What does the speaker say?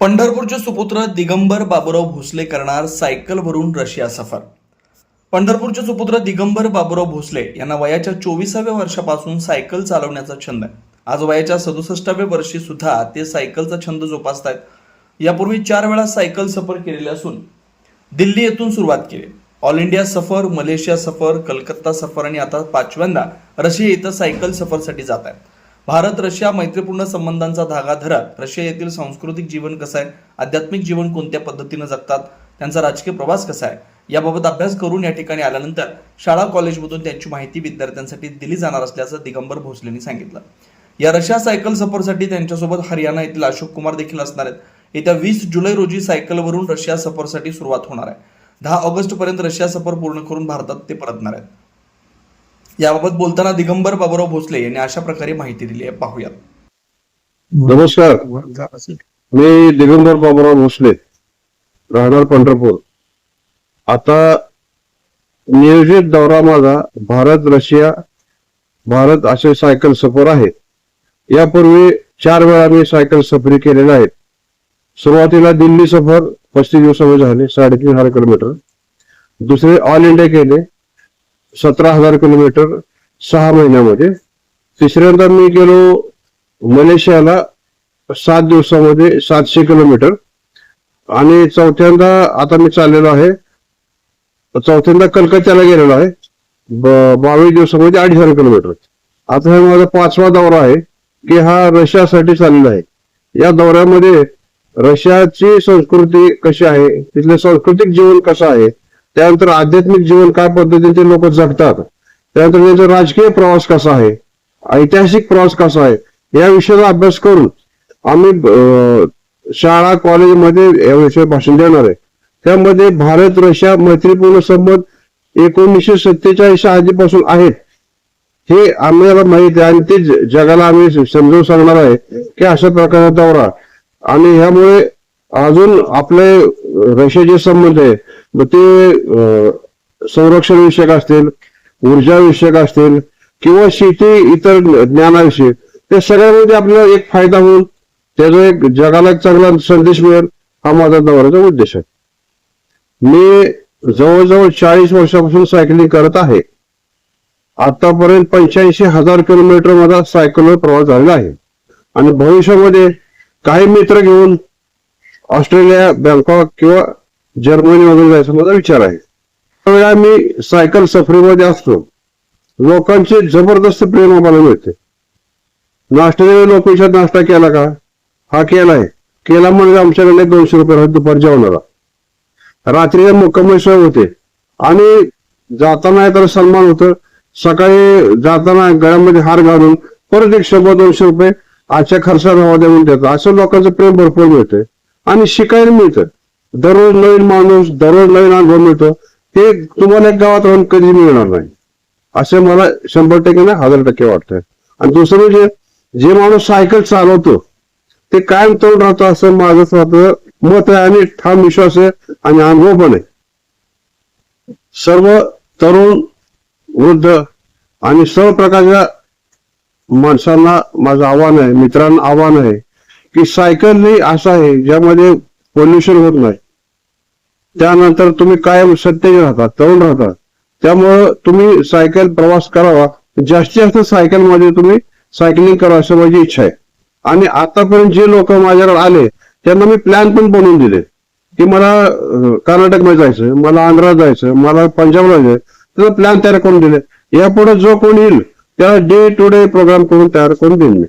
पंढरपूरचे सुपुत्र दिगंबर बाबूराव भोसले करणार सायकलवरून रशिया सफर. पंढरपूरचे सुपुत्र दिगंबर बाबूराव भोसले यांना वयाच्या 24व्या वर्षापासून सायकल चालवण्याचा छंद आहे. आज वयाच्या 67व्या वर्षी सुद्धा ते सायकलचा छंद जोपासतायत. यापूर्वी 4 वेळा सायकल सफर केलेली असून दिल्ली येथून सुरुवात केली. ऑल इंडिया सफर, मलेशिया सफर, कलकत्ता सफर आणि आता 5व्यांदा रशिया येथे सायकल सफरसाठी जात आहेत. भारत रशिया मैत्रीपूर्ण संबंधांचा धागा धरत रशिया येथील सांस्कृतिक जीवन कसं आहे, आध्यात्मिक जीवन कोणत्या पद्धतीने जगतात, त्यांचा राजकीय प्रवास कसा आहे याबाबत अभ्यास करून या ठिकाणी आल्यानंतर शाळा कॉलेजमधून त्यांची माहिती विद्यार्थ्यांसाठी दिली जाणार असल्याचं दिगंबर भोसलेंनी सांगितलं. या रशिया सायकल सफरसाठी त्यांच्यासोबत हरियाणा येथील अशोक कुमार देखील असणार आहेत. येत्या 20 जुलै रोजी सायकलवरून रशिया सफरसाठी सुरुवात होणार आहे. 10 ऑगस्ट पर्यंत रशिया सफर पूर्ण करून भारतात ते परतणार आहेत. याबाबत बोलताना दिगंबर बाबूराव भोसले यांनी अशा प्रकारे माहिती दिली आहे, पाहूयात. नमस्कार, मी दिगंबर बाबूराव भोसले, राहणार पंढरपूर. आता नियोजित दौरा माझा भारत रशिया भारत असे सायकल सफर आहे. यापूर्वी 4 वेळा मी सायकल सफरी केलेल्या आहेत. सुरुवातीला दिल्ली सफर 35 दिवसामध्ये झाले, 3.5 किलोमीटर. दुसरे ऑल इंडिया केले 17,000 किलोमीटर 6 महिन्यामध्ये. तिसऱ्यांदा मी गेलो मलेशियाला 7 दिवसामध्ये 700 किलोमीटर. आणि चौथ्यांदा आता मी चाललेलो आहे, चौथ्यांदा कलकत्त्याला गेलेलो आहे 22 दिवसामध्ये 250 किलोमीटर. आता हा माझा 5वा दौरा आहे की हा रशियासाठी चाललेला आहे. या दौऱ्यामध्ये रशियाची संस्कृती कशी आहे, तिथले सांस्कृतिक जीवन कसं आहे, त्यानंतर आध्यात्मिक जीवन काय पद्धतीने ते लोक जगतात, त्यानंतर त्यांचा राजकीय प्रवास कसा आहे, ऐतिहासिक प्रवास कसा आहे, या विषयाचा अभ्यास करून आम्ही शाळा कॉलेजमध्ये या विषयावर भाषण देणार आहे. त्यामध्ये भारत रशिया मैत्रीपूर्ण संबंध 1947 आधीपासून आहेत हे आम्हाला माहित आहे आणि ते जगाला आम्ही समजावून सांगणार आहे की अशा प्रकारचा दौरा. आणि ह्यामुळे अजून आपले रशियाचे संबंध आहे ते संरक्षण विषयक असतील, ऊर्जा विषयक असतील किंवा शेती इतर ज्ञानाविषयी, त्या सगळ्यामध्ये आपल्याला एक फायदा होईल, त्याचा एक जगाला एक चांगला संदेश मिळेल, हा माझा दौऱ्याचा उद्देश आहे. मी जवळजवळ 40 वर्षापासून सायकलिंग करत आहे. आतापर्यंत 85,000 किलोमीटर माझा सायकलवर प्रवास झालेला आहे. आणि भविष्यामध्ये काही मित्र घेऊन ऑस्ट्रेलिया, बँकॉक किंवा जर्मनी वगैरे जायचा माझा विचार आहे. त्यावेळेला मी सायकल सफरीमध्ये असतो, लोकांचे जबरदस्त प्रेम आम्हाला मिळते. नाश्त्याने लोक विचार नाश्ता केला का, हा केलाय, केला म्हणजे आमच्याकडे 200 रुपये दुपार जेवणाला. रात्रीला मुक्कामी सोय होते आणि जाताना तर सन्मान होतं. सकाळी जाताना गळ्यामध्ये हार घालून परत एक 100-200 रुपये आजच्या खर्चाला हवा देऊन देतात. असं लोकांचं प्रेम भरपूर मिळतंय आणि शिकायला मिळतं. दररोज नवीन माणूस, दररोज नवीन अनुभव मिळतो. ते तुम्हाला एक गावात राहून कधी मिळणार नाही, असे मला 100% ना 1000% वाटतंय. आणि दुसरं म्हणजे जे माणूस सायकल चालवतो ते कायम तरुण राहतो असं माझं स्वतः मत आहे आणि ठाम विश्वास आहे आणि अनुभव पण आहे. सर्व तरुण, वृद्ध आणि सर्व प्रकारच्या माणसांना माझं आव्हान आहे, मित्रांना आव्हान आहे की सायकल ही असं आहे ज्यामध्ये पोल्युशन होत नाही. त्यानंतर तुम्ही कायम सत्तेने राहता, तरुण राहता. त्यामुळं तुम्ही सायकल प्रवास करावा, जास्तीत जास्त सायकल मध्ये तुम्ही सायकलिंग करा असं माझी इच्छा आहे. आणि आतापर्यंत जे लोक माझ्याकडे आले त्यांना मी प्लॅन पण बनवून दिले की मला कर्नाटकमध्ये जायचं, मला आंध्रात जायचं, मला पंजाबला जायचं, त्याचा प्लॅन तयार करून दिले. यापुढे जो कोणी येईल त्याला डे टू डे प्रोग्राम करून तयार करून देईन मी.